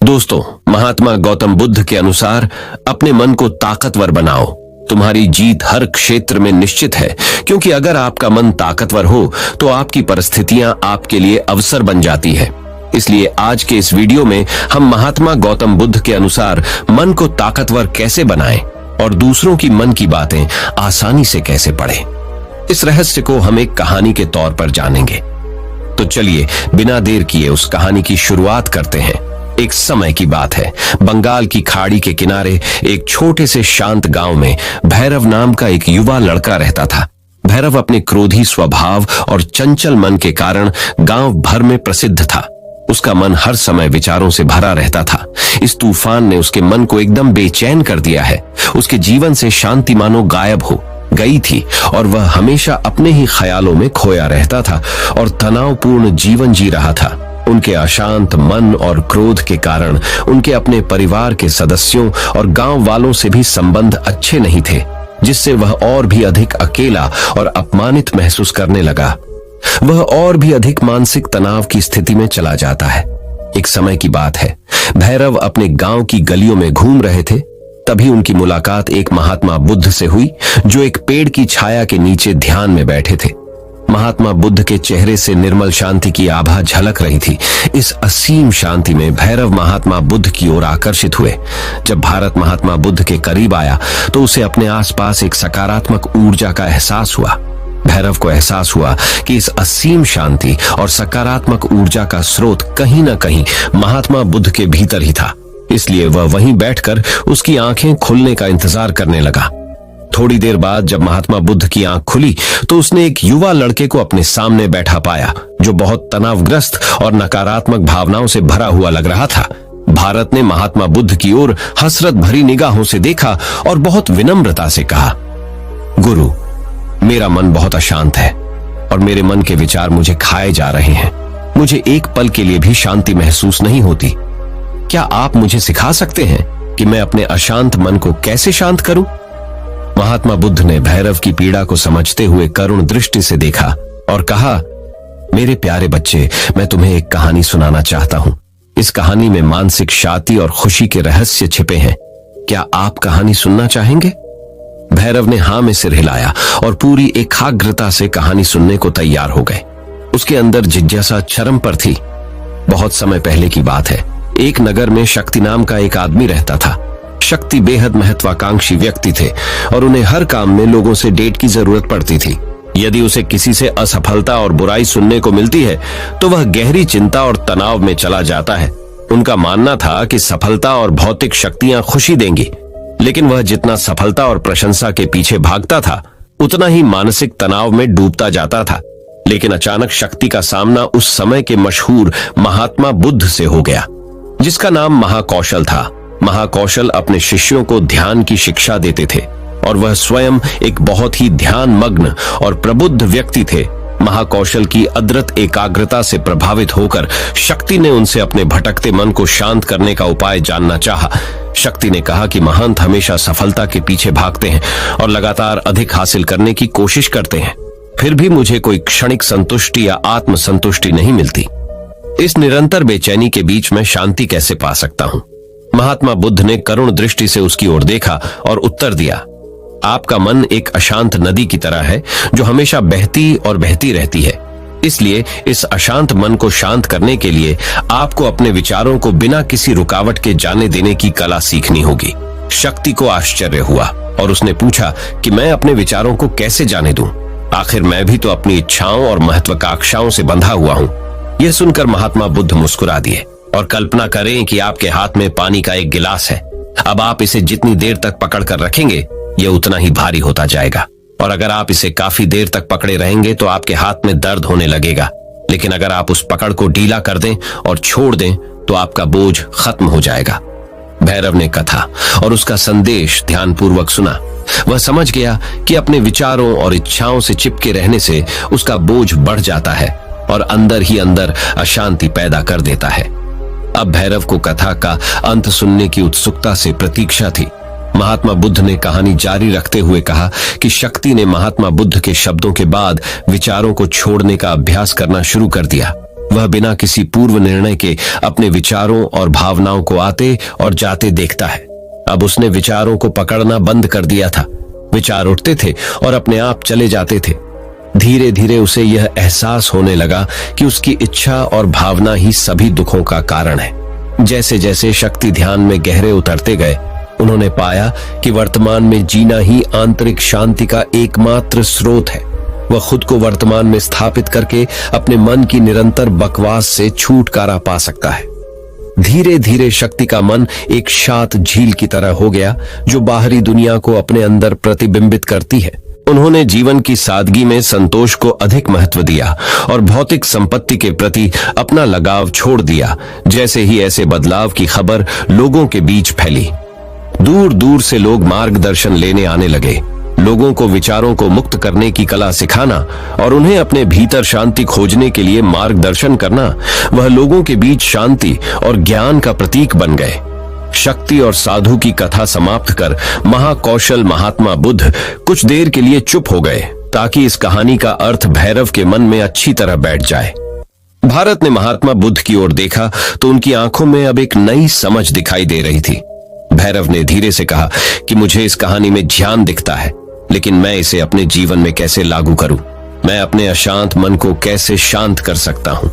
दोस्तों, महात्मा गौतम बुद्ध के अनुसार अपने मन को ताकतवर बनाओ। तुम्हारी जीत हर क्षेत्र में निश्चित है, क्योंकि अगर आपका मन ताकतवर हो तो आपकी परिस्थितियां आपके लिए अवसर बन जाती है। इसलिए आज के इस वीडियो में हम महात्मा गौतम बुद्ध के अनुसार मन को ताकतवर कैसे बनाएं और दूसरों की मन की बातें आसानी से कैसे पढ़ें, इस रहस्य को हम एक कहानी के तौर पर जानेंगे। तो चलिए बिना देर किए उस कहानी की शुरुआत करते हैं। एक समय की बात है, बंगाल की खाड़ी के किनारे एक छोटे से शांत गांव में भैरव नाम का एक युवा लड़का रहता था। भैरव अपने क्रोधी स्वभाव और चंचल मन के कारण गांव भर में प्रसिद्ध था। उसका मन हर समय विचारों से भरा रहता था। इस तूफान ने उसके मन को एकदम बेचैन कर दिया है। उसके जीवन से शांति मानो गायब हो गई थी और वह हमेशा अपने ही ख्यालों में खोया रहता था और तनावपूर्ण जीवन जी रहा था। उनके अशांत मन और क्रोध के कारण उनके अपने परिवार के सदस्यों और गांव वालों से भी संबंध अच्छे नहीं थे, जिससे वह और भी अधिक अकेला और अपमानित महसूस करने लगा। वह और भी अधिक मानसिक तनाव की स्थिति में चला जाता है। एक समय की बात है, भैरव अपने गांव की गलियों में घूम रहे थे। तभी उनकी मुलाकात एक महात्मा बुद्ध से हुई, जो एक पेड़ की छाया के नीचे ध्यान में बैठे थे। महात्मा बुद्ध के चेहरे से निर्मल शांति की आभा झलक रही थी। इस असीम शांति में भैरव महात्मा बुद्ध की ओर आकर्षित हुए। जब भारत महात्मा बुद्ध के करीब आया तो उसे अपने आसपास एक सकारात्मक ऊर्जा का एहसास हुआ। भैरव को एहसास हुआ कि इस असीम शांति और सकारात्मक ऊर्जा का स्रोत कहीं न कहीं महात्मा बुद्ध के भीतर ही था। इसलिए वह वहीं बैठकर उसकी आंखें खुलने का इंतजार करने लगा। थोड़ी देर बाद जब महात्मा बुद्ध की आंख खुली तो उसने एक युवा लड़के को अपने सामने बैठा पाया, जो बहुत तनावग्रस्त और नकारात्मक भावनाओं से भरा हुआ लग रहा था। भारत ने महात्मा बुद्ध की ओर हसरत भरी निगाहों से देखा और बहुत विनम्रता से कहा, गुरु, मेरा मन बहुत अशांत है और मेरे मन के विचार मुझे खाए जा रहे हैं। मुझे एक पल के लिए भी शांति महसूस नहीं होती। क्या आप मुझे सिखा सकते हैं कि मैं अपने अशांत मन को कैसे शांत करूं? महात्मा बुद्ध ने भैरव की पीड़ा को समझते हुए करुण दृष्टि से देखा और कहा, मेरे प्यारे बच्चे, मैं तुम्हें एक कहानी सुनाना चाहता हूं। इस कहानी में मानसिक शांति और खुशी के रहस्य छिपे हैं। क्या आप कहानी सुनना चाहेंगे? भैरव ने हाँ में सिर हिलाया और पूरी एकाग्रता से कहानी सुनने को तैयार हो गए। उसके अंदर जिज्ञासा चरम पर थी। बहुत समय पहले की बात है, एक नगर में शक्ति नाम का एक आदमी रहता था। शक्ति बेहद महत्वाकांक्षी व्यक्ति थे और उन्हें हर काम में लोगों से डेट की जरूरत पड़ती थी। यदि उसे किसी से असफलता और बुराई सुनने को मिलती है तो वह गहरी चिंता और तनाव में चला जाता है। उनका मानना था कि सफलता और भौतिक शक्तियां खुशी देंगी, लेकिन वह जितना सफलता और प्रशंसा के पीछे भागता था उतना ही मानसिक तनाव में डूबता जाता था। लेकिन अचानक शक्ति का सामना उस समय के मशहूर महात्मा बुद्ध से हो गया, जिसका नाम महाकौशल था। महाकौशल अपने शिष्यों को ध्यान की शिक्षा देते थे और वह स्वयं एक बहुत ही ध्यान मग्न और प्रबुद्ध व्यक्ति थे। महाकौशल की अद्भुत एकाग्रता से प्रभावित होकर शक्ति ने उनसे अपने भटकते मन को शांत करने का उपाय जानना चाहा। शक्ति ने कहा कि महंत हमेशा सफलता के पीछे भागते हैं और लगातार अधिक हासिल करने की कोशिश करते हैं, फिर भी मुझे कोई क्षणिक संतुष्टि या आत्म संतुष्टि नहीं मिलती। इस निरंतर बेचैनी के बीच में शांति कैसे पा सकता हूं? महात्मा बुद्ध ने करुण दृष्टि से उसकी ओर देखा और उत्तर दिया, आपका मन एक अशांत नदी की तरह है जो हमेशा बहती और बहती रहती है। इसलिए इस अशांत मन को शांत करने के लिए आपको अपने विचारों को बिना किसी रुकावट के जाने देने की कला सीखनी होगी। शक्ति को आश्चर्य हुआ और उसने पूछा कि मैं अपने विचारों को कैसे जाने दूं? आखिर मैं भी तो अपनी इच्छाओं और महत्वाकांक्षाओं से बंधा हुआ हूं। यह सुनकर महात्मा बुद्ध मुस्कुरा दिए और कल्पना करें कि आपके हाथ में पानी का एक गिलास है। अब आप इसे जितनी देर तक पकड़ कर रखेंगे यह उतना ही भारी होता जाएगा, और अगर आप इसे काफी देर तक पकड़े रहेंगे तो आपके हाथ में दर्द होने लगेगा। लेकिन अगर आप उस पकड़ को ढीला कर दें और छोड़ दें तो आपका बोझ खत्म हो जाएगा। भैरव ने कथा और उसका संदेश ध्यानपूर्वक सुना। वह समझ गया कि अपने विचारों और इच्छाओं से चिपके रहने से उसका बोझ बढ़ जाता है और अंदर ही अंदर अशांति पैदा कर देता है। अब भैरव को कथा का अंत सुनने की उत्सुकता से प्रतीक्षा थी। महात्मा बुद्ध ने कहानी जारी रखते हुए कहा कि शक्ति ने महात्मा बुद्ध के शब्दों के बाद विचारों को छोड़ने का अभ्यास करना शुरू कर दिया। वह बिना किसी पूर्व निर्णय के अपने विचारों और भावनाओं को आते और जाते देखता है। अब उसने विचारों को पकड़ना बंद कर दिया था। विचार उठते थे और अपने आप चले जाते थे। धीरे धीरे उसे यह एहसास होने लगा कि उसकी इच्छा और भावना ही सभी दुखों का कारण है। जैसे जैसे शक्ति ध्यान में गहरे उतरते गए, उन्होंने पाया कि वर्तमान में जीना ही आंतरिक शांति का एकमात्र स्रोत है। वह खुद को वर्तमान में स्थापित करके अपने मन की निरंतर बकवास से छुटकारा पा सकता है। धीरे धीरे शक्ति का मन एक शांत झील की तरह हो गया, जो बाहरी दुनिया को अपने अंदर प्रतिबिंबित करती है। उन्होंने जीवन की सादगी में संतोष को अधिक महत्व दिया और भौतिक संपत्ति के प्रति अपना लगाव छोड़ दिया। जैसे ही ऐसे बदलाव की खबर लोगों के बीच फैली, दूर दूर से लोग मार्गदर्शन लेने आने लगे। लोगों को विचारों को मुक्त करने की कला सिखाना और उन्हें अपने भीतर शांति खोजने के लिए मार्गदर्शन करना, वह लोगों के बीच शांति और ज्ञान का प्रतीक बन गए। शक्ति और साधु की कथा समाप्त कर महाकौशल महात्मा बुद्ध कुछ देर के लिए चुप हो गए, ताकि इस कहानी का अर्थ भैरव के मन में अच्छी तरह बैठ जाए। भारत ने महात्मा बुद्ध की ओर देखा तो उनकी आंखों में अब एक नई समझ दिखाई दे रही थी। भैरव ने धीरे से कहा कि मुझे इस कहानी में ज्ञान दिखता है, लेकिन मैं इसे अपने जीवन में कैसे लागू करूं? मैं अपने अशांत मन को कैसे शांत कर सकता हूं?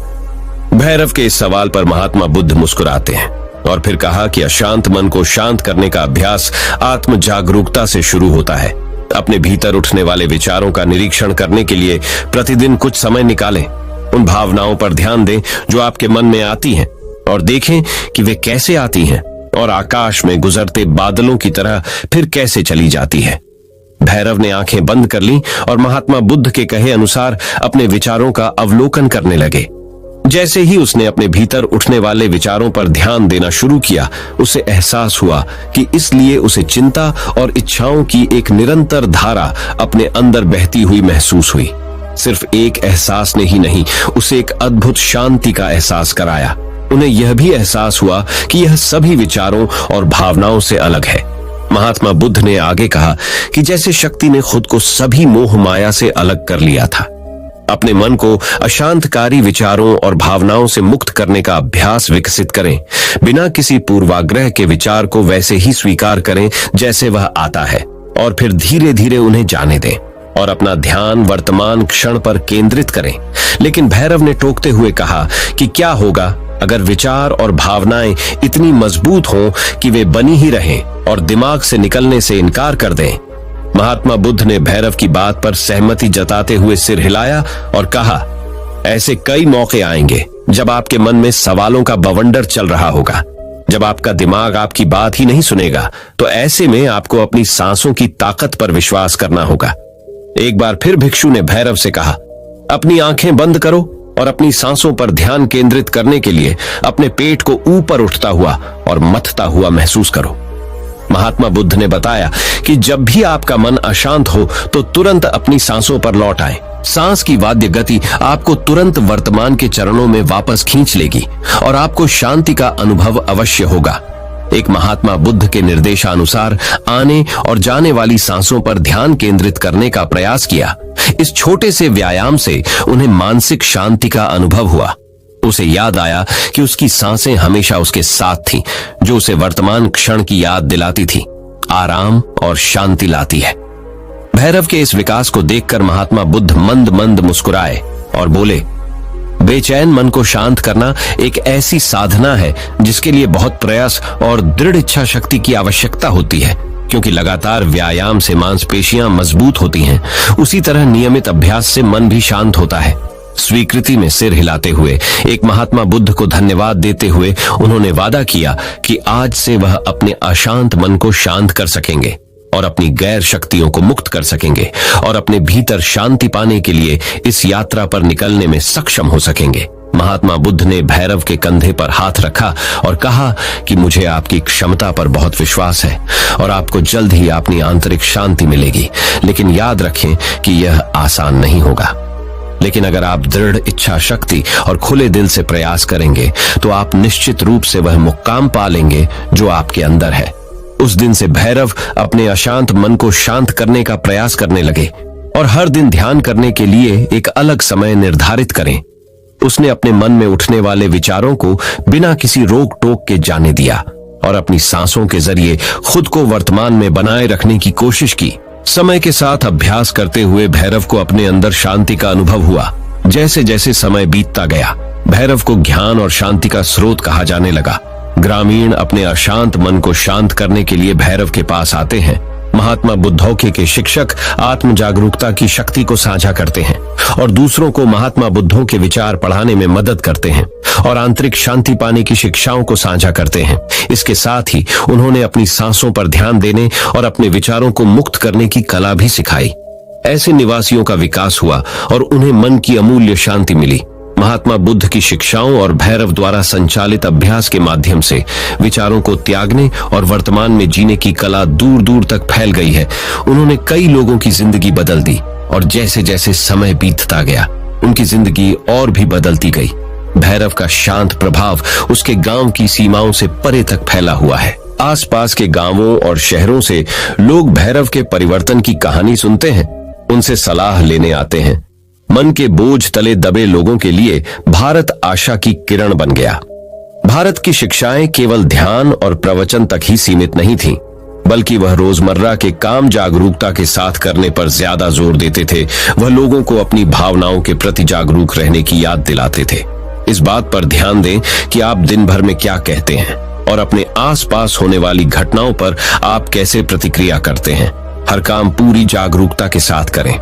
भैरव के इस सवाल पर महात्मा बुद्ध मुस्कुराते हैं और फिर कहा कि अशांत मन को शांत करने का अभ्यास आत्म जागरूकता से शुरू होता है। अपने भीतर उठने वाले विचारों का निरीक्षण करने के लिए प्रतिदिन कुछ समय निकालें। उन भावनाओं पर ध्यान दें जो आपके मन में आती हैं और देखें कि वे कैसे आती हैं और आकाश में गुजरते बादलों की तरह फिर कैसे चली जाती है। भैरव ने आंखें बंद कर लीं और महात्मा बुद्ध के कहे अनुसार अपने विचारों का अवलोकन करने लगे। जैसे ही उसने अपने भीतर उठने वाले विचारों पर ध्यान देना शुरू किया, उसे एहसास हुआ कि इसलिए उसे चिंता और इच्छाओं की एक निरंतर धारा अपने अंदर बहती हुई महसूस हुई। सिर्फ एक एहसास ने ही नहीं, उसे एक अद्भुत शांति का एहसास कराया। उन्हें यह भी एहसास हुआ कि यह सभी विचारों और भावनाओं से अलग है। महात्मा बुद्ध ने आगे कहा कि जैसे शक्ति ने खुद को सभी मोह माया से अलग कर लिया था, अपने मन को अशांतकारी विचारों और भावनाओं से मुक्त करने का अभ्यास विकसित करें। बिना किसी पूर्वाग्रह के विचार को वैसे ही स्वीकार करें जैसे वह आता है, और फिर धीरे धीरे उन्हें जाने दें और अपना ध्यान वर्तमान क्षण पर केंद्रित करें। लेकिन भैरव ने टोकते हुए कहा कि क्या होगा अगर विचार और भावनाएं इतनी मजबूत हों कि वे बनी ही रहें और दिमाग से निकलने से इनकार कर दें। महात्मा बुद्ध ने भैरव की बात पर सहमति जताते हुए सिर हिलाया और कहा, ऐसे कई मौके आएंगे जब आपके मन में सवालों का बवंडर चल रहा होगा। जब आपका दिमाग आपकी बात ही नहीं सुनेगा, तो ऐसे में आपको अपनी सांसों की ताकत पर विश्वास करना होगा। एक बार फिर भिक्षु ने भैरव से कहा, अपनी आंखें बंद करो और अपनी सांसों पर ध्यान केंद्रित करने के लिए अपने पेट को ऊपर उठता हुआ और मथता हुआ महसूस करो। महात्मा बुद्ध ने बताया कि जब भी आपका मन अशांत हो तो तुरंत अपनी सांसों पर लौट आए। सांस की वाद्य गति आपको तुरंत वर्तमान के चरणों में वापस खींच लेगी और आपको शांति का अनुभव अवश्य होगा। एक महात्मा बुद्ध के निर्देशानुसार आने और जाने वाली सांसों पर ध्यान केंद्रित करने का प्रयास किया। इस छोटे से व्यायाम से उन्हें मानसिक शांति का अनुभव हुआ। उसे याद आया कि उसकी सांसें हमेशा उसके साथ थीं, जो उसे वर्तमान क्षण की याद दिलाती थी, आराम और शांति लाती है। भैरव के इस विकास को देखकर महात्मा बुद्ध मंद मंद मुस्कुराए और बोले, बेचैन मन को शांत करना एक ऐसी साधना है जिसके लिए बहुत प्रयास और दृढ़ इच्छा शक्ति की आवश्यकता होती है। क्योंकि लगातार व्यायाम से मांसपेशियां मजबूत होती हैं, उसी तरह नियमित अभ्यास से मन भी शांत होता है। स्वीकृति में सिर हिलाते हुए एक महात्मा बुद्ध को धन्यवाद देते हुए उन्होंने वादा किया कि आज से वह अपने अशांत मन को शांत कर सकेंगे और अपनी गैर शक्तियों को मुक्त कर सकेंगे और अपने भीतर शांति पाने के लिए इस यात्रा पर निकलने में सक्षम हो सकेंगे। महात्मा बुद्ध ने भैरव के कंधे पर हाथ रखा और कहा कि मुझे आपकी क्षमता पर बहुत विश्वास है और आपको जल्द ही अपनी आंतरिक शांति मिलेगी। लेकिन याद रखें कि यह आसान नहीं होगा। लेकिन अगर आप दृढ़ इच्छा शक्ति और खुले दिल से प्रयास करेंगे तो आप निश्चित रूप से वह मुक्काम पा लेंगे जो आपके अंदर है। उस दिन से भैरव अपने अशांत मन को शांत करने का प्रयास करने लगे और हर दिन ध्यान करने के लिए एक अलग समय निर्धारित करें। उसने अपने मन में उठने वाले विचारों को बिना किसी रोक टोक के जाने दिया और अपनी सांसों के जरिए खुद को वर्तमान में बनाए रखने की कोशिश की। समय के साथ अभ्यास करते हुए भैरव को अपने अंदर शांति का अनुभव हुआ। जैसे जैसे समय बीतता गया, भैरव को ज्ञान और शांति का स्रोत कहा जाने लगा। ग्रामीण अपने अशांत मन को शांत करने के लिए भैरव के पास आते हैं। महात्मा बुद्धौके के शिक्षक आत्म जागरूकता की शक्ति को साझा करते हैं और दूसरों को महात्मा बुद्धों के विचार पढ़ाने में मदद करते हैं और आंतरिक शांति पाने की शिक्षाओं को साझा करते हैं। इसके साथ ही उन्होंने अपनी सांसों पर ध्यान देने और अपने विचारों को मुक्त करने की कला भी सिखाई। ऐसे निवासियों का विकास हुआ और उन्हें मन की अमूल्य शांति मिली। महात्मा बुद्ध की शिक्षाओं और भैरव द्वारा संचालित अभ्यास के माध्यम से विचारों को त्यागने और वर्तमान में जीने की कला दूर दूर तक फैल गई है। उन्होंने कई लोगों की जिंदगी बदल दी और जैसे जैसे समय बीतता गया, उनकी जिंदगी और भी बदलती गई। भैरव का शांत प्रभाव उसके गांव की सीमाओं से परे तक फैला हुआ है। आसपास के गांवों और शहरों से लोग भैरव के परिवर्तन की कहानी सुनते हैं, उनसे सलाह लेने आते हैं। मन के बोझ तले दबे लोगों के लिए भारत आशा की किरण बन गया। भारत की शिक्षाएं केवल ध्यान और प्रवचन तक ही सीमित नहीं थीं, बल्कि वह रोजमर्रा के काम जागरूकता के साथ करने पर ज्यादा जोर देते थे। वह लोगों को अपनी भावनाओं के प्रति जागरूक रहने की याद दिलाते थे। इस बात पर ध्यान दें कि आप दिन भर में क्या कहते हैं और अपने आसपास होने वाली घटनाओं पर आप कैसे प्रतिक्रिया करते हैं। हर काम पूरी जागरूकता के साथ करें।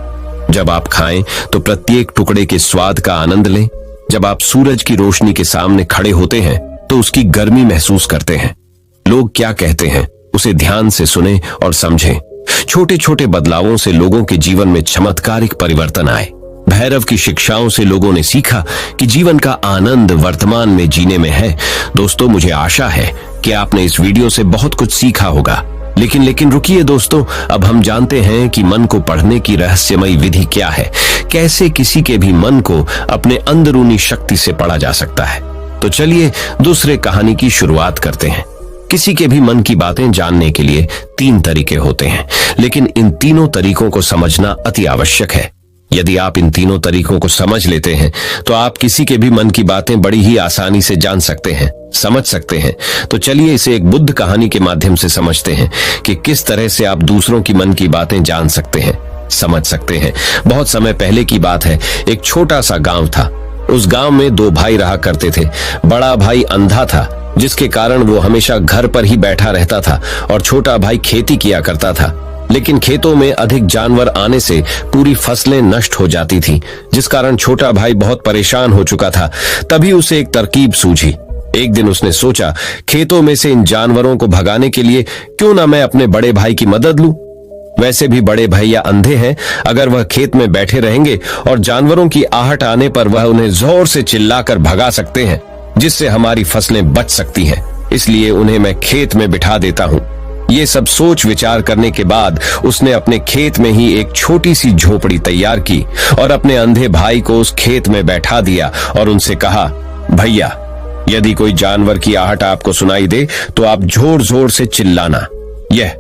जब आप खाएं तो प्रत्येक टुकड़े के स्वाद का आनंद लें। जब आप सूरज की रोशनी के सामने खड़े होते हैं तो उसकी गर्मी महसूस करते हैं। लोग क्या कहते हैं उसे ध्यान से सुनें और समझें। छोटे छोटे बदलावों से लोगों के जीवन में चमत्कारिक परिवर्तन आए। भैरव की शिक्षाओं से लोगों ने सीखा कि जीवन का आनंद वर्तमान में जीने में है। दोस्तों, मुझे आशा है कि आपने इस वीडियो से बहुत कुछ सीखा होगा। लेकिन रुकिए दोस्तों, अब हम जानते हैं कि मन को पढ़ने की रहस्यमयी विधि क्या है। कैसे किसी के भी मन को अपने अंदरूनी शक्ति से पढ़ा जा सकता है। तो चलिए दूसरे कहानी की शुरुआत करते हैं। किसी के भी मन की बातें जानने के लिए 3 तरीके होते हैं, लेकिन इन तीनों तरीकों को समझना अति आवश्यक है। यदि आप इन तीनों तरीकों को समझ लेते हैं तो आप किसी के भी मन की बातें बड़ी ही आसानी से जान सकते हैं, समझ सकते हैं। तो चलिए इसे एक बुद्ध कहानी के माध्यम से समझते हैं कि किस तरह से आप दूसरों की मन की बातें जान सकते हैं, समझ सकते हैं। बहुत समय पहले की बात है। एक छोटा सा गांव था। उस गांव में 2 भाई रहा करते थे। बड़ा भाई अंधा था, जिसके कारण वो हमेशा घर पर ही बैठा रहता था और छोटा भाई खेती किया करता था। लेकिन खेतों में अधिक जानवर आने से पूरी फसलें नष्ट हो जाती थीं, जिस कारण छोटा भाई बहुत परेशान हो चुका था। तभी उसे एक तरकीब सूझी। एक दिन उसने सोचा, खेतों में से इन जानवरों को भगाने के लिए क्यों ना मैं अपने बड़े भाई की मदद लूं। वैसे भी बड़े भैया अंधे हैं। अगर वह खेत में बैठे रहेंगे और जानवरों की आहट आने पर वह उन्हें जोर से चिल्लाकर भगा सकते हैं, जिससे हमारी फसलें बच सकती हैं। इसलिए उन्हें मैं खेत में बिठा देता हूं। ये सब सोच विचार करने के बाद उसने अपने खेत में ही एक छोटी सी झोपड़ी तैयार की और अपने अंधे भाई को उस खेत में बैठा दिया और उनसे कहा, भैया, यदि कोई जानवर की आहट आपको सुनाई दे तो आप जोर जोर से चिल्लाना। यह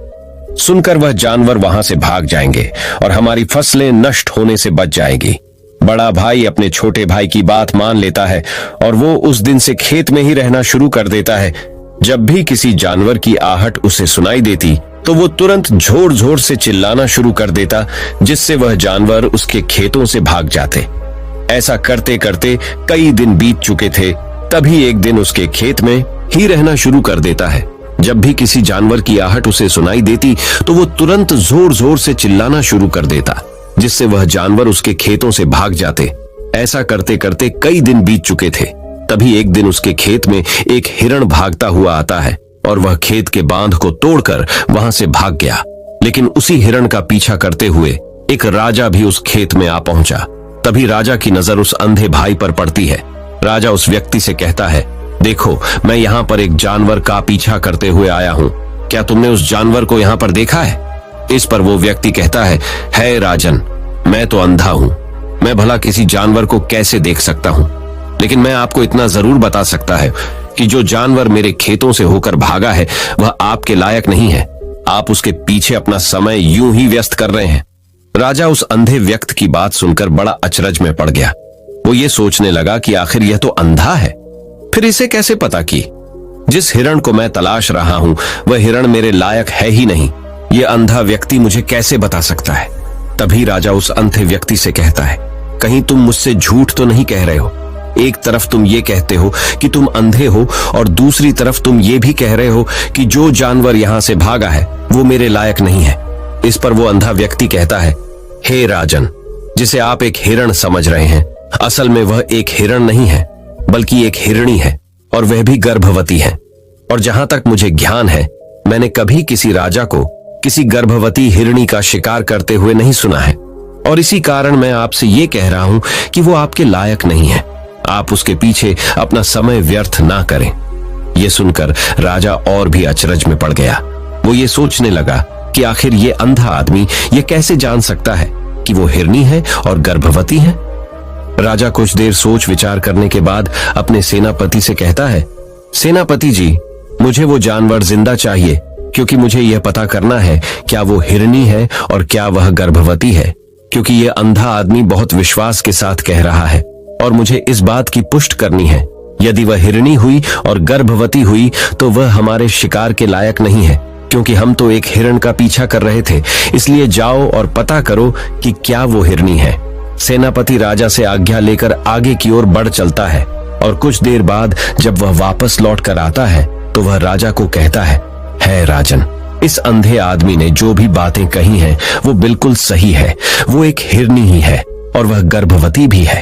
सुनकर वह जानवर वहां से भाग जाएंगे और हमारी फसलें नष्ट होने से बच जाएंगी। बड़ा भाई अपने छोटे भाई की बात मान लेता है और वो उस दिन से खेत में ही रहना शुरू कर देता है। जब भी किसी जानवर की आहट उसे सुनाई देती तो वो तुरंत जोर जोर से चिल्लाना शुरू कर देता, जिससे वह जानवर उसके खेतों से भाग जाते। ऐसा करते करते कई दिन बीत चुके थे। तभी एक दिन उसके खेत में ही रहना शुरू कर देता है। जब भी किसी जानवर की आहट उसे सुनाई देती तो वो तुरंत जोर जोर से चिल्लाना शुरू कर देता, जिससे वह जानवर उसके खेतों से भाग जाते। ऐसा करते करते कई दिन बीत चुके थे। तभी एक दिन उसके खेत में एक हिरण भागता हुआ आता है और वह खेत के बांध को तोड़कर वहां से भाग गया। लेकिन उसी हिरण का पीछा करते हुए एक राजा भी उस खेत में आ पहुंचा। तभी राजा की नजर उस अंधे भाई पर पड़ती है। राजा उस व्यक्ति से कहता है, देखो, मैं यहाँ पर एक जानवर का पीछा करते हुए आया हूँ। क्या तुमने उस जानवर को यहाँ पर देखा है? इस पर वो व्यक्ति कहता है राजन, मैं तो अंधा हूँ। मैं भला किसी जानवर को कैसे देख सकता हूँ? लेकिन मैं आपको इतना जरूर बता सकता है कि जो जानवर मेरे खेतों से होकर भागा है वह आपके लायक नहीं है। आप उसके पीछे अपना समय यूं ही व्यस्त कर रहे हैं। राजा उस अंधे व्यक्ति की बात सुनकर बड़ा अचरज में पड़ गया। वो ये सोचने लगा कि आखिर यह तो अंधा है, फिर इसे कैसे पता कि जिस हिरण को मैं तलाश रहा हूं वह हिरण मेरे लायक है ही नहीं। यह अंधा व्यक्ति मुझे कैसे बता सकता है। तभी राजा उस अंधे व्यक्ति से कहता है, कहीं तुम मुझसे झूठ तो नहीं कह रहे हो। एक तरफ तुम ये कहते हो कि तुम अंधे हो और दूसरी तरफ तुम ये भी कह रहे हो कि जो जानवर यहां से भागा है वो मेरे लायक नहीं है। इस पर वो अंधा व्यक्ति कहता है, हे राजन, जिसे आप एक हिरण समझ रहे हैं, असल में वह एक हिरण नहीं है बल्कि एक हिरणी है, और वह भी गर्भवती है। और जहां तक मुझे ज्ञान है, मैंने कभी किसी राजा को किसी गर्भवती हिरणी का शिकार करते हुए नहीं सुना है, और इसी कारण मैं आपसे ये कह रहा हूं कि वो आपके लायक नहीं है। आप उसके पीछे अपना समय व्यर्थ ना करें। यह सुनकर राजा और भी अचरज में पड़ गया। वो ये सोचने लगा कि आखिर ये अंधा आदमी ये कैसे जान सकता है कि वो हिरनी है और गर्भवती है। राजा कुछ देर सोच विचार करने के बाद अपने सेनापति से कहता है, सेनापति जी, मुझे वो जानवर जिंदा चाहिए, क्योंकि मुझे यह पता करना है क्या वो हिरनी है और क्या वह गर्भवती है, क्योंकि यह अंधा आदमी बहुत विश्वास के साथ कह रहा है और मुझे इस बात की पुष्टि करनी है। यदि वह हिरनी हुई और गर्भवती हुई तो वह हमारे शिकार के लायक नहीं है, क्योंकि हम तो एक हिरण का पीछा कर रहे थे। इसलिए जाओ और पता करो कि क्या वो हिरनी है। सेनापति राजा से आज्ञा लेकर आगे की ओर बढ़ चलता है, और कुछ देर बाद जब वह वापस लौट कर आता है तो वह राजा को कहता है राजन, इस अंधे आदमी ने जो भी बातें कही हैं वो बिल्कुल सही है। वो एक हिरनी ही है और वह गर्भवती भी है।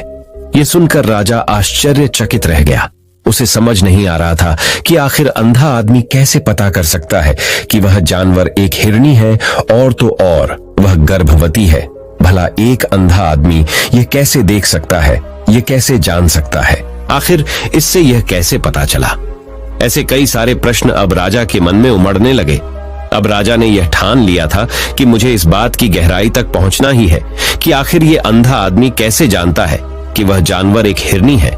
ये सुनकर राजा आश्चर्यचकित रह गया। उसे समझ नहीं आ रहा था कि आखिर अंधा आदमी कैसे पता कर सकता है कि वह जानवर एक हिरनी है और तो और वह गर्भवती है। भला एक अंधा आदमी यह कैसे देख सकता है, यह कैसे जान सकता है, आखिर इससे यह कैसे पता चला। ऐसे कई सारे प्रश्न अब राजा के मन में उमड़ने लगे। अब राजा ने यह ठान लिया था कि मुझे इस बात की गहराई तक पहुंचना ही है कि आखिर ये अंधा आदमी कैसे जानता है कि वह जानवर एक हिरनी है।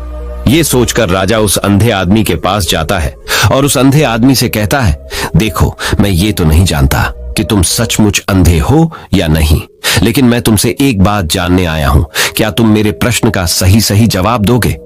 ये सोचकर राजा उस अंधे आदमी के पास जाता है और उस अंधे आदमी से कहता है, देखो, मैं ये तो नहीं जानता कि तुम सचमुच अंधे हो या नहीं, लेकिन मैं तुमसे एक बात जानने आया हूं। क्या तुम मेरे प्रश्न का सही सही जवाब दोगे?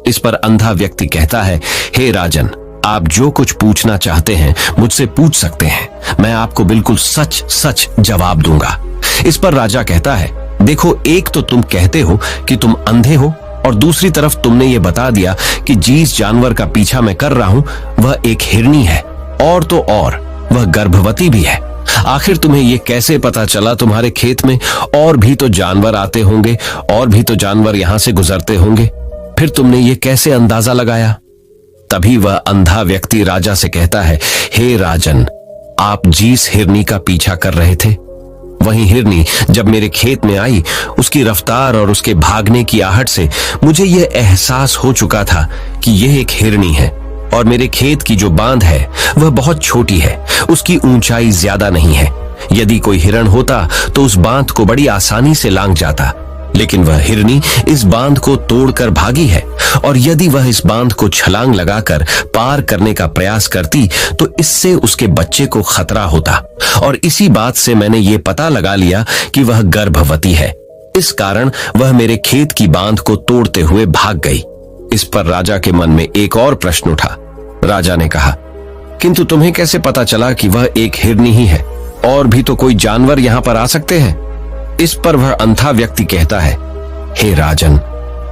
इस पर अंधा व्यक्ति कहता है, हे राजन, आप जो कुछ पूछना चाहते हैं मुझसे पूछ सकते हैं। मैं आपको बिल्कुल सच सच जवाब दूंगा। इस पर राजा कहता है, देखो, एक तो तुम कहते हो कि तुम अंधे हो और दूसरी तरफ तुमने ये बता दिया कि जिस जानवर का पीछा मैं कर रहा हूं वह एक हिरनी है और तो और वह गर्भवती भी है। आखिर तुम्हें ये कैसे पता चला? तुम्हारे खेत में और भी तो जानवर आते होंगे और भी तो जानवर यहां से गुजरते होंगे, फिर तुमने ये कैसे अंदाजा लगाया? तभी वह अंधा व्यक्ति राजा से कहता है, हे राजन, आप जिस हिरनी का पीछा कर रहे थे वही हिरनी जब मेरे खेत में आई, उसकी रफ्तार और उसके भागने की आहट से मुझे यह एहसास हो चुका था कि यह एक हिरनी है। और मेरे खेत की जो बांध है वह बहुत छोटी है, उसकी ऊंचाई ज्यादा नहीं है। यदि कोई हिरण होता तो उस बांध को बड़ी आसानी से लांघ जाता, लेकिन वह हिरनी इस बांध को तोड़कर भागी है, और यदि वह इस बांध को छलांग लगाकर पार करने का प्रयास करती तो इससे उसके बच्चे को खतरा होता। और इसी बात से मैंने ये पता लगा लिया कि वह गर्भवती है। इस कारण वह मेरे खेत की बांध को तोड़ते हुए भाग गई। इस पर राजा के मन में एक और प्रश्न उठा। राजा ने कहा, किंतु तुम्हें कैसे पता चला कि वह एक हिरनी ही है? और भी तो कोई जानवर यहाँ पर आ सकते हैं। इस पर वह अंधा व्यक्ति कहता है, हे राजन,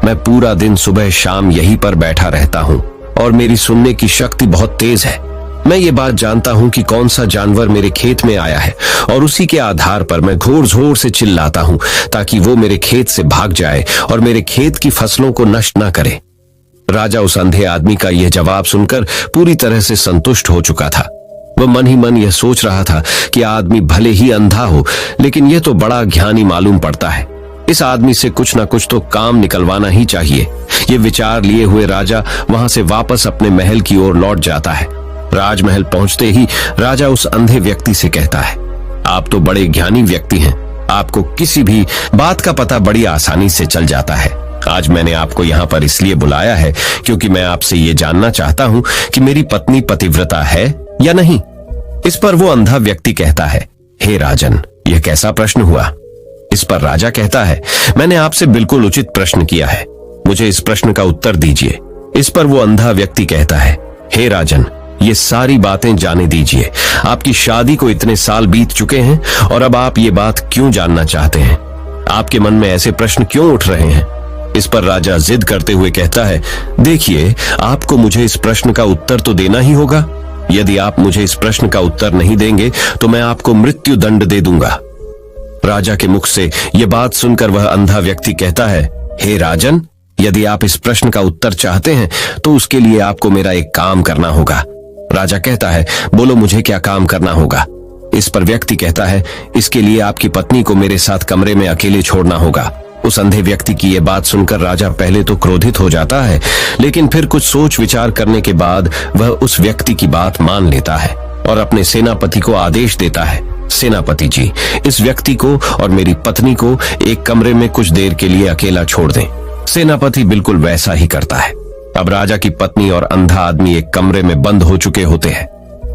मैं पूरा दिन सुबह शाम यहीं पर बैठा रहता हूँ और मेरी सुनने की शक्ति बहुत तेज है। मैं ये बात जानता हूँ कि कौन सा जानवर मेरे खेत में आया है, और उसी के आधार पर मैं जोर जोर से चिल्लाता हूँ ताकि वो मेरे खेत से भाग जाए और मेरे खेत की फसलों को नष्ट न करे। राजा उस अंधे आदमी का यह जवाब सुनकर पूरी तरह से संतुष्ट हो चुका था। वह मन ही मन यह सोच रहा था कि आदमी भले ही अंधा हो, लेकिन यह तो बड़ा ज्ञानी मालूम पड़ता है। इस आदमी से कुछ न कुछ तो काम निकलवाना ही चाहिए। ये विचार लिए हुए राजा वहां से वापस अपने महल की ओर लौट जाता है। राजमहल पहुंचते ही राजा उस अंधे व्यक्ति से कहता है, आप तो बड़े ज्ञानी व्यक्ति हैं, आपको किसी भी बात का पता बड़ी आसानी से चल जाता है। आज मैंने आपको यहाँ पर इसलिए बुलाया है क्योंकि मैं आपसे ये जानना चाहता हूँ कि मेरी पत्नी पतिव्रता है या नहीं। इस पर वो अंधा व्यक्ति कहता है, हे राजन, यह कैसा प्रश्न हुआ? इस पर राजा कहता है, मैंने आपसे बिल्कुल उचित प्रश्न किया है। मुझे इस प्रश्न का उत्तर दीजिए। इस पर वो अंधा व्यक्ति कहता है, हे राजन, ये सारी बातें जाने दीजिए। आपकी शादी को इतने साल बीत चुके हैं और अब आप ये बात क्यों जानना चाहते हैं? आपके मन में ऐसे प्रश्न क्यों उठ रहे हैं? इस पर राजा जिद करते हुए कहता है, देखिए, आपको मुझे इस प्रश्न का उत्तर तो देना ही होगा। यदि आप मुझे इस प्रश्न का उत्तर नहीं देंगे तो मैं आपको मृत्यु दंड दे दूंगा। राजा के मुख से यह बात सुनकर वह अंधा व्यक्ति कहता है, हे राजन, यदि आप इस प्रश्न का उत्तर चाहते हैं तो उसके लिए आपको मेरा एक काम करना होगा। राजा कहता है, बोलो, मुझे क्या काम करना होगा? इस पर व्यक्ति कहता है, इसके लिए आपकी पत्नी को मेरे साथ कमरे में अकेले छोड़ना होगा। उस अंधे व्यक्ति की यह बात सुनकर राजा पहले तो क्रोधित हो जाता है, लेकिन फिर कुछ सोच विचार करने के बाद वह उस व्यक्ति की बात मान लेता है और अपने सेनापति को आदेश देता है, सेनापति जी, इस व्यक्ति को और मेरी पत्नी को एक कमरे में कुछ देर के लिए अकेला छोड़ दें। सेनापति बिल्कुल वैसा ही करता है। अब राजा की पत्नी और अंधा आदमी एक कमरे में बंद हो चुके होते हैं।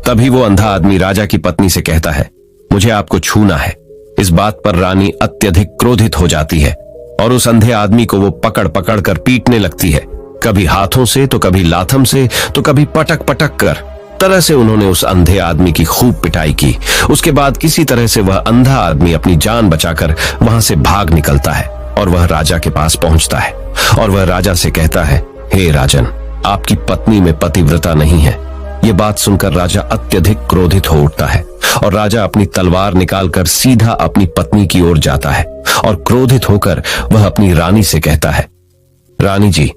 तभी वो अंधा आदमी राजा की पत्नी से कहता है, मुझे आपको छूना है। इस बात पर रानी अत्यधिक क्रोधित हो जाती है और उस अंधे आदमी को वो पकड़ पकड़ कर पीटने लगती है, कभी हाथों से तो कभी लाथम से तो कभी पटक पटक कर। तरह से उन्होंने उस अंधे आदमी की खूब पिटाई की। उसके बाद किसी तरह से वह अंधा आदमी अपनी जान बचाकर वहां से भाग निकलता है और वह राजा के पास पहुंचता है और वह राजा से कहता है, हे राजन, आपकी पत्नी में पतिव्रता नहीं है। ये बात सुनकर राजा अत्यधिक क्रोधित हो उठता है और राजा अपनी तलवार निकालकर सीधा अपनी पत्नी की ओर जाता है और क्रोधित होकर वह अपनी रानी से कहता है, रानी जी,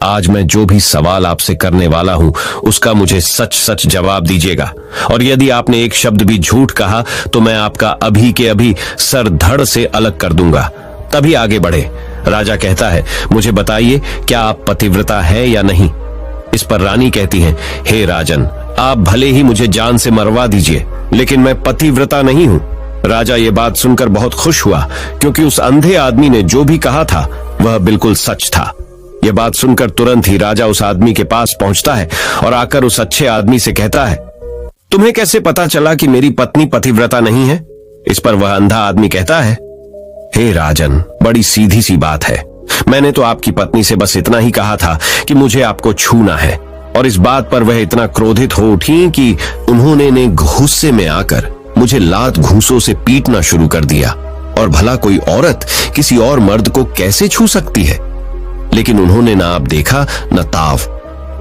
आज मैं जो भी सवाल आपसे करने वाला हूं उसका मुझे सच सच जवाब दीजिएगा, और यदि आपने एक शब्द भी झूठ कहा तो मैं आपका अभी के अभी सर धड़ से अलग कर दूंगा, तभी आगे बढ़े। राजा कहता है, मुझे बताइए, क्या आप पतिव्रता है या नहीं? इस पर रानी कहती है, हे राजन, आप भले ही मुझे जान से मरवा दीजिए, लेकिन मैं पतिव्रता नहीं हूं। राजा ये बात सुनकर बहुत खुश हुआ, क्योंकि उस अंधे आदमी ने जो भी कहा था वह बिल्कुल सच था। यह बात सुनकर तुरंत ही राजा उस आदमी के पास पहुंचता है और आकर उस अच्छे आदमी से कहता है, तुम्हें कैसे पता चला कि मेरी पत्नी पतिव्रता नहीं है? इस पर वह अंधा आदमी कहता है, हे राजन, बड़ी सीधी सी बात है। मैंने तो आपकी पत्नी से बस इतना ही कहा था कि मुझे आपको छूना है, और इस बात पर वह इतना क्रोधित हो उठी कि उन्होंने गुस्से में आकर मुझे लात घूंसों से पीटना शुरू कर दिया। और भला कोई औरत किसी और मर्द को कैसे छू सकती है? लेकिन उन्होंने ना आप देखा न ताव,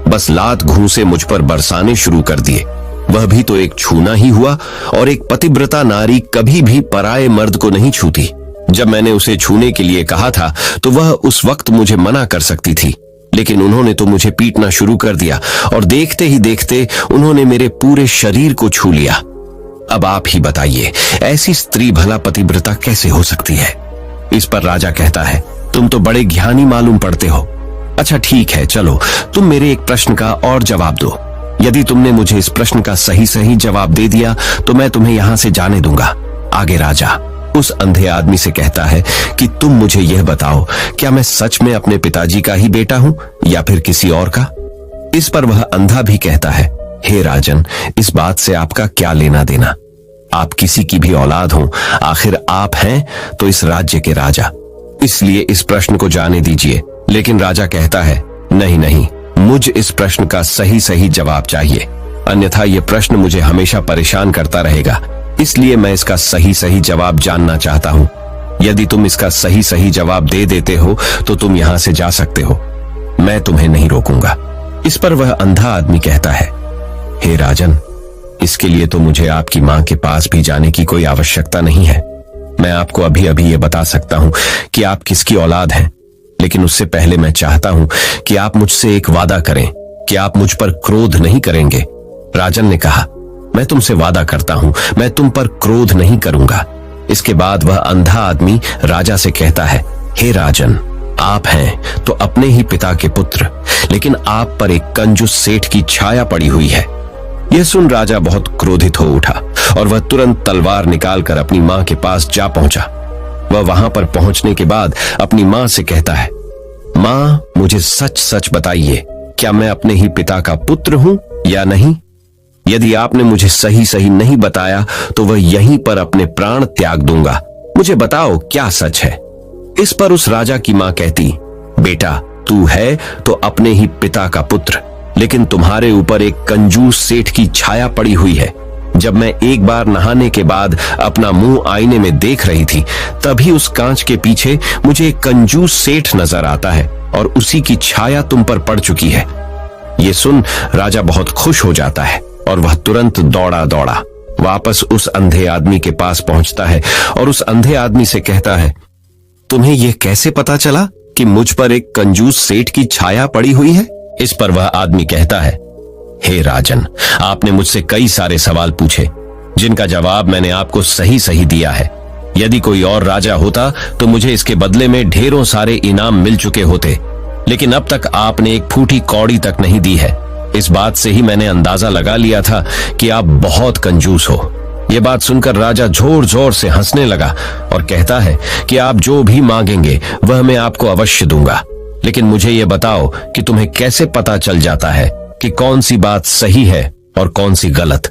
बस लात घूंसे मुझ पर बरसाने शुरू कर दिए। वह भी तो एक छूना ही हुआ, और एक पतिव्रता नारी कभी भी पराये मर्द को नहीं छूती। जब मैंने उसे छूने के लिए कहा था तो वह उस वक्त मुझे मना कर सकती थी, लेकिन उन्होंने तो मुझे पीटना शुरू कर दिया और देखते ही देखते उन्होंने मेरे पूरे शरीर को छू लिया। अब आप ही बताइए, ऐसी स्त्री भला पतिव्रता कैसे हो सकती है? इस पर राजा कहता है, तुम तो बड़े ज्ञानी मालूम पड़ते हो। अच्छा ठीक है, चलो तुम मेरे एक प्रश्न का और जवाब दो। यदि तुमने मुझे इस प्रश्न का सही सही जवाब दे दिया तो मैं तुम्हें यहां से जाने दूंगा। आगे राजा उस अंधे आदमी से कहता है कि तुम मुझे यह बताओ, क्या मैं सच में अपने पिताजी का ही बेटा हूं या फिर किसी और का? इस पर वह अंधा भी कहता है, हे राजन, इस बात से आपका क्या लेना देना? आप किसी की भी औलाद हो, आखिर आप हैं तो इस राज्य के राजा, इसलिए इस प्रश्न को जाने दीजिए। लेकिन राजा कहता है, नहीं नहीं, मुझ इस प्रश्न का सही सही जवाब चाहिए, अन्यथा यह प्रश्न मुझे हमेशा परेशान करता रहेगा, इसलिए मैं इसका सही सही जवाब जानना चाहता हूं। यदि तुम इसका सही सही जवाब दे देते हो तो तुम यहां से जा सकते हो, मैं तुम्हें नहीं रोकूंगा। इस पर वह अंधा आदमी कहता है, हे राजन, इसके लिए तो मुझे आपकी मां के पास भी जाने की कोई आवश्यकता नहीं है। मैं आपको अभी अभी ये बता सकता हूं कि आप किसकी औलाद हैं, लेकिन उससे पहले मैं चाहता हूं कि आप मुझसे एक वादा करें कि आप मुझ पर क्रोध नहीं करेंगे। राजन ने कहा, मैं तुमसे वादा करता हूं, मैं तुम पर क्रोध नहीं करूंगा। इसके बाद वह अंधा आदमी राजा से कहता है, हे राजन, आप हैं तो अपने ही पिता के पुत्र, लेकिन आप पर एक कंजूस सेठ की छाया पड़ी हुई है। यह सुन राजा बहुत क्रोधित हो उठा और वह तुरंत तलवार निकालकर अपनी मां के पास जा पहुंचा। वह वहां पर पहुंचने के बाद अपनी मां से कहता है, मां, मुझे सच सच बताइए, क्या मैं अपने ही पिता का पुत्र हूं या नहीं? यदि आपने मुझे सही सही नहीं बताया तो वह यहीं पर अपने प्राण त्याग दूंगा। मुझे बताओ क्या सच है? इस पर उस राजा की मां कहती, बेटा, तू है तो अपने ही पिता का पुत्र, लेकिन तुम्हारे ऊपर एक कंजूस सेठ की छाया पड़ी हुई है। जब मैं एक बार नहाने के बाद अपना मुंह आईने में देख रही थी, तभी उस कांच के पीछे मुझे एक कंजूस सेठ नजर आता है और उसी की छाया तुम पर पड़ चुकी है। ये सुन राजा बहुत खुश हो जाता है और वह तुरंत दौड़ा दौड़ा वापस उस अंधे आदमी के पास पहुंचता है और उस अंधे आदमी से कहता है, तुम्हें यह कैसे पता चला कि मुझ पर एक कंजूस सेठ की छाया पड़ी हुई है? इस पर वह आदमी कहता है, हे राजन, आपने मुझसे कई सारे सवाल पूछे जिनका जवाब मैंने आपको सही सही दिया है। यदि कोई और राजा होता तो मुझे इसके बदले में ढेरों सारे इनाम मिल चुके होते, लेकिन अब तक आपने एक फूटी कौड़ी तक नहीं दी है। इस बात से ही मैंने अंदाजा लगा लिया था कि आप बहुत कंजूस हो। ये बात सुनकर राजा जोर जोर से हंसने लगा और कहता है कि आप जो भी मांगेंगे वह मैं आपको अवश्य दूंगा, लेकिन मुझे ये बताओ कि तुम्हें कैसे पता चल जाता है कि कौन सी बात सही है और कौन सी गलत?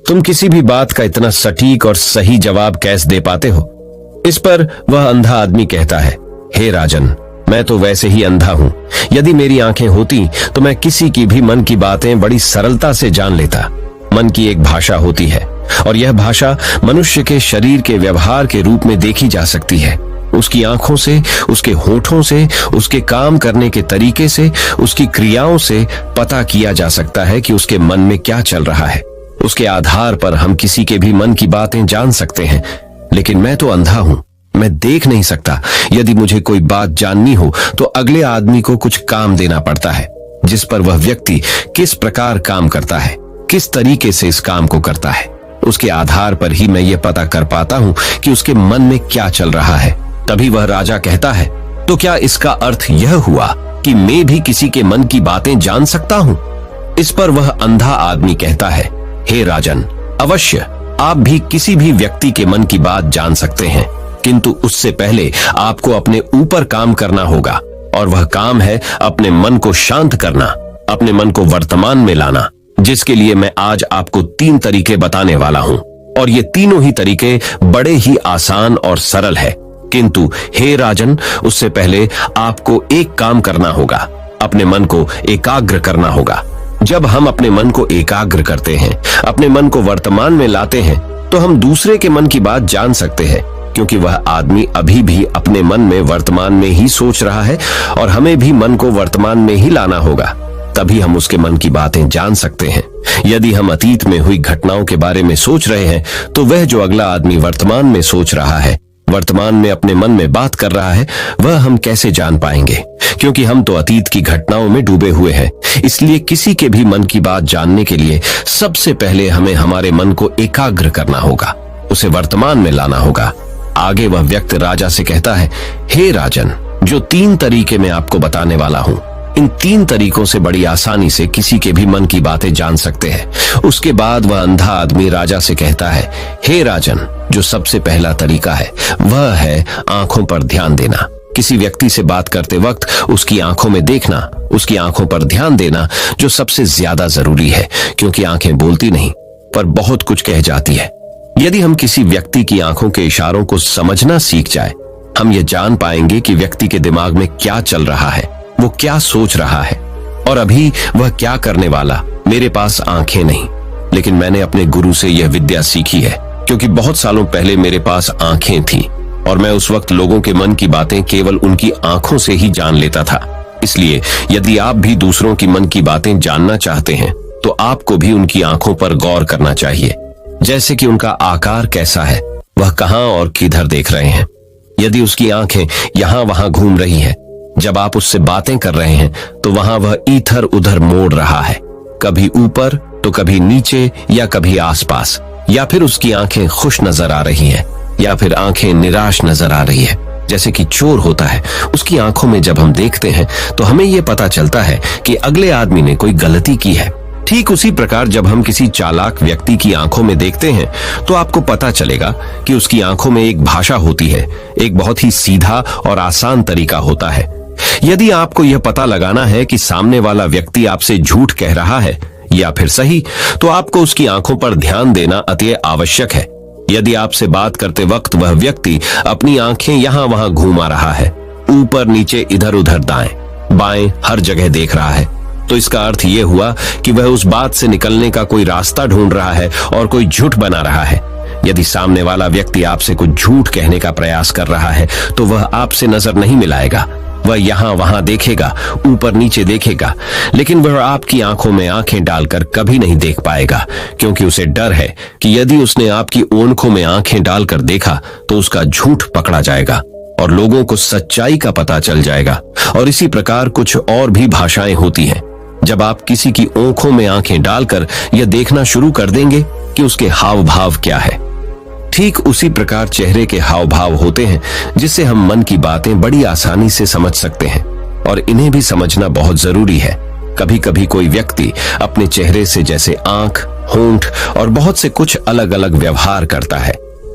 तुम किसी भी बात का इतना सटीक और सही जवाब कैसे दे पाते हो? इस पर वह अंधा आदमी कहता है, हे राजन, मैं तो वैसे ही अंधा हूं। यदि मेरी आंखें होती तो मैं किसी की भी मन की बातें बड़ी सरलता से जान लेता। मन की एक भाषा होती है और यह भाषा मनुष्य के शरीर के व्यवहार के रूप में देखी जा सकती है। उसकी आंखों से, उसके होठों से, उसके काम करने के तरीके से, उसकी क्रियाओं से पता किया जा सकता है कि उसके मन में क्या चल रहा है। उसके आधार पर हम किसी के भी मन की बातें जान सकते हैं, लेकिन मैं तो अंधा हूं, मैं देख नहीं सकता। यदि मुझे कोई बात जाननी हो तो अगले आदमी को कुछ काम देना पड़ता है, जिस पर वह व्यक्ति किस प्रकार काम करता है, किस तरीके से इस काम को करता है, उसके आधार पर ही मैं ये पता कर पाता हूं कि उसके मन में क्या चल रहा है। तभी वह राजा कहता है, तो क्या इसका अर्थ यह हुआ कि मैं भी किसी के मन की बातें जान सकता हूं? इस पर वह अंधा आदमी कहता है, हे राजन, अवश्य आप भी किसी भी व्यक्ति के मन की बात जान सकते हैं, किंतु उससे पहले आपको अपने ऊपर काम करना होगा, और वह काम है अपने मन को शांत करना, अपने मन को वर्तमान में लाना, जिसके लिए मैं आज आपको 3 तरीके बताने वाला हूं। और ये तीनों ही तरीके बड़े ही आसान और सरल है, किंतु हे राजन, उससे पहले आपको एक काम करना होगा, अपने मन को एकाग्र करना होगा। जब हम अपने मन को एकाग्र करते हैं, अपने मन को वर्तमान में लाते हैं, तो हम दूसरे के मन की बात जान सकते हैं, क्योंकि वह आदमी अभी भी अपने मन में वर्तमान में ही सोच रहा है और हमें भी मन को वर्तमान में ही लाना होगा, तभी हम उसके मन की बातें जान सकते हैं। यदि हम अतीत में हुई घटनाओं के बारे में सोच रहे हैं, तो वह जो अगला आदमी वर्तमान में सोच रहा है, वर्तमान में अपने मन में बात कर रहा है, वह हम कैसे जान पाएंगे? क्योंकि हम तो अतीत की घटनाओं में डूबे हुए हैं। इसलिए किसी के भी मन की बात जानने के लिए सबसे पहले हमें हमारे मन को एकाग्र करना होगा, उसे वर्तमान में लाना होगा। आगे वह व्यक्ति राजा से कहता है, हे राजन, जो 3 तरीके मैं आपको बताने वाला हूं, इन 3 तरीकों से बड़ी आसानी से किसी के भी मन की बातें जान सकते हैं। उसके बाद वह अंधा आदमी राजा से कहता है, हे राजन, जो सबसे पहला तरीका है वह है आंखों पर ध्यान देना। किसी व्यक्ति से बात करते वक्त उसकी आंखों में देखना, उसकी आंखों पर ध्यान देना, जो सबसे ज्यादा जरूरी है, क्योंकि आंखें बोलती नहीं पर बहुत कुछ कह जाती है। यदि हम किसी व्यक्ति की आंखों के इशारों को समझना सीख जाए, हम ये जान पाएंगे कि व्यक्ति के दिमाग में क्या चल रहा है, वो क्या सोच रहा है और अभी वह क्या करने वाला। मेरे पास आंखें नहीं, लेकिन मैंने अपने गुरु से यह विद्या सीखी है, क्योंकि बहुत सालों पहले मेरे पास आंखें थीं और मैं उस वक्त लोगों के मन की बातें केवल उनकी आंखों से ही जान लेता था। इसलिए यदि आप भी दूसरों की मन की बातें जानना चाहते हैं, तो आपको भी उनकी आंखों पर गौर करना चाहिए, जैसे कि उनका आकार कैसा है, वह कहां और किधर देख रहे हैं। यदि उसकी आंखें यहां वहां घूम रही हैं, जब आप उससे बातें कर रहे हैं, तो वहां वह इधर उधर मोड़ रहा है, कभी ऊपर तो कभी नीचे या कभी आसपास, या फिर उसकी आंखें खुश नजर आ रही हैं या फिर आंखें निराश नजर आ रही है, जैसे कि चोर होता है। उसकी आंखों में जब हम देखते हैं तो हमें यह पता चलता है कि अगले आदमी ने कोई गलती की है। ठीक उसी प्रकार जब हम किसी चालाक व्यक्ति की आंखों में देखते हैं, तो आपको पता चलेगा कि उसकी आंखों में एक भाषा होती है, एक बहुत ही सीधा और आसान तरीका होता है। यदि आपको यह पता लगाना है कि सामने वाला व्यक्ति आपसे झूठ कह रहा है या फिर सही, तो आपको उसकी आंखों पर ध्यान देना अति आवश्यक है। यदि आपसे बात करते वक्त वह व्यक्ति अपनी आंखें यहां वहां घुमा रहा है, ऊपर नीचे इधर उधर दाएं, बाएं, हर जगह देख रहा है, तो इसका अर्थ यह हुआ कि वह उस बात से निकलने का कोई रास्ता ढूंढ रहा है और कोई झूठ बना रहा है। यदि सामने वाला व्यक्ति आपसे कुछ झूठ कहने का प्रयास कर रहा है तो वह आपसे नजर नहीं मिलाएगा। वह यहां वहां देखेगा, ऊपर नीचे देखेगा, लेकिन वह आपकी आंखों में आंखें डालकर कभी नहीं देख पाएगा, क्योंकि उसे डर है कि यदि उसने आपकी ओंखों में आंखें डालकर देखा तो उसका झूठ पकड़ा जाएगा और लोगों को सच्चाई का पता चल जाएगा। और इसी प्रकार कुछ और भी भाषाएं होती हैं। जब आप किसी की आंखों में आंखें डालकर यह देखना शुरू कर देंगे कि उसके हाव भाव क्या है, ठीक उसी प्रकार चेहरे के हाव भाव होते हैं जिससे हम मन की बातें बड़ी आसानी से समझ सकते हैं, और इन्हें भी समझना बहुत जरूरी है। कभी कभी कोई व्यक्ति अपने चेहरे से जैसे आंख, होंठ और बहुत से कुछ अलग अलग व्यवहार करता है।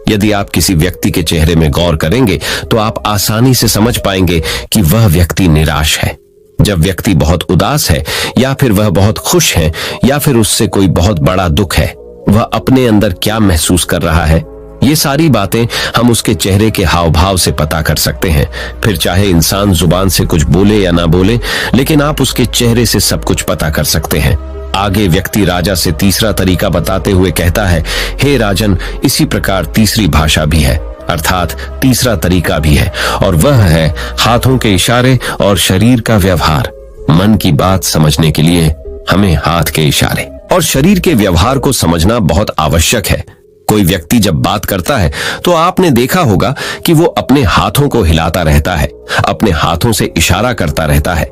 यदि आप किसी व्यक्ति के चेहरे में गौर करेंगे तो आप आसानी से समझ पाएंगे कि वह व्यक्ति निराश है। जब व्यक्ति बहुत उदास है या फिर वह बहुत खुश है या फिर उससे कोई बहुत बड़ा दुख है, वह अपने अंदर क्या महसूस कर रहा है, ये सारी बातें हम उसके चेहरे के हाव भाव से पता कर सकते हैं। फिर चाहे इंसान जुबान से कुछ बोले या ना बोले, लेकिन आप उसके चेहरे से सब कुछ पता कर सकते हैं। आगे व्यक्ति राजा से तीसरा तरीका बताते हुए कहता है, हे राजन, इसी प्रकार तीसरी भाषा भी है, अर्थात तीसरा तरीका भी है, और वह है हाथों के इशारे और शरीर का व्यवहार। मन की बात समझने के लिए हमें हाथ के इशारे और शरीर के व्यवहार को समझना बहुत आवश्यक है। कोई व्यक्ति जब बात करता है तो आपने देखा होगा कि वो अपने हाथों को हिलाता रहता है, अपने हाथों से इशारा करता रहता है।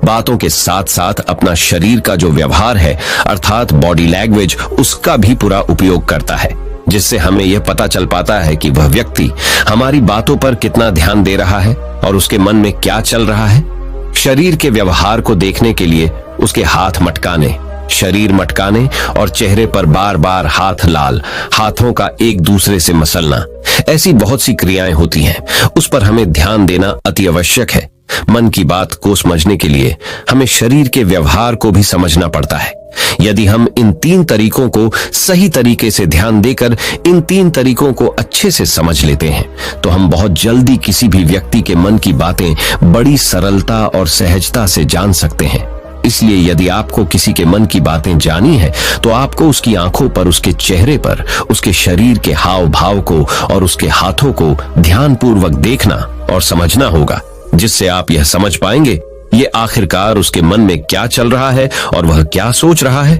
बातों के साथ साथ अपना शरीर का जो व्यवहार है, अर्थात बॉडी लैंग्वेज, उसका भी पूरा उपयोग करता है, जिससे हमें यह पता चल पाता है कि वह व्यक्ति हमारी बातों पर कितना ध्यान दे रहा है और उसके मन में क्या चल रहा है। शरीर के व्यवहार को देखने के लिए उसके हाथ मटकाने, शरीर मटकाने और चेहरे पर बार बार हाथ लाल, हाथों का एक दूसरे से मसलना, ऐसी बहुत सी क्रियाएं होती हैं। उस पर हमें ध्यान देना अति आवश्यक है। मन की बात को समझने के लिए हमें शरीर के व्यवहार को भी समझना पड़ता है। यदि हम इन 3 तरीकों को सही तरीके से ध्यान देकर इन 3 तरीकों को अच्छे से समझ लेते हैं तो हम बहुत जल्दी किसी भी व्यक्ति के मन की बातें बड़ी सरलता और सहजता से जान सकते हैं। इसलिए यदि आपको किसी के मन की बातें जानी है तो आपको उसकी आंखों पर, उसके चेहरे पर, उसके शरीर के हाव भाव को और उसके हाथों को ध्यानपूर्वक देखना और समझना होगा, जिससे आप यह समझ पाएंगे ये आखिरकार उसके मन में क्या चल रहा है और वह क्या सोच रहा है।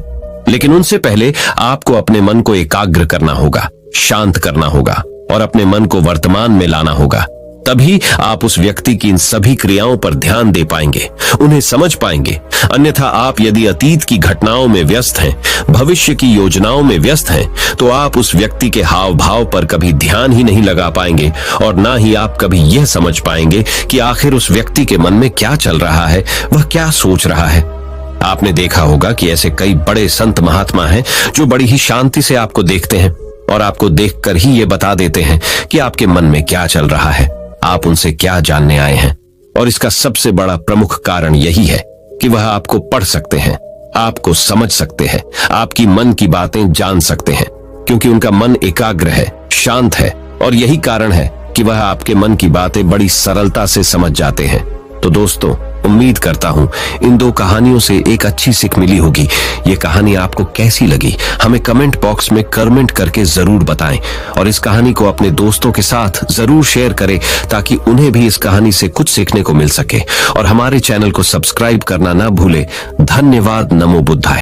लेकिन उनसे पहले आपको अपने मन को एकाग्र करना होगा, शांत करना होगा और अपने मन को वर्तमान में लाना होगा। तभी आप उस व्यक्ति की इन सभी क्रियाओं पर ध्यान दे पाएंगे, उन्हें समझ पाएंगे। अन्यथा आप यदि अतीत की घटनाओं में व्यस्त हैं, भविष्य की योजनाओं में व्यस्त हैं, तो आप उस व्यक्ति के हाव भाव पर कभी ध्यान ही नहीं लगा पाएंगे और ना ही आप कभी यह समझ पाएंगे कि आखिर उस व्यक्ति के मन में क्या चल रहा है, वह क्या सोच रहा है। आपने देखा होगा कि ऐसे कई बड़े संत महात्मा हैं जो बड़ी ही शांति से आपको देखते हैं और आपको देखकर ही ये बता देते हैं कि आपके मन में क्या चल रहा है, आप उनसे क्या जानने आए हैं। और इसका सबसे बड़ा प्रमुख कारण यही है कि वह आपको पढ़ सकते हैं, आपको समझ सकते हैं, आपकी मन की बातें जान सकते हैं, क्योंकि उनका मन एकाग्र है, शांत है, और यही कारण है कि वह आपके मन की बातें बड़ी सरलता से समझ जाते हैं। तो दोस्तों, उम्मीद करता हूं इन 2 कहानियों से एक अच्छी सीख मिली होगी। ये कहानी आपको कैसी लगी हमें कमेंट बॉक्स में कमेंट करके जरूर बताएं, और इस कहानी को अपने दोस्तों के साथ जरूर शेयर करें ताकि उन्हें भी इस कहानी से कुछ सीखने को मिल सके। और हमारे चैनल को सब्सक्राइब करना ना भूले। धन्यवाद। नमो बुद्धाय।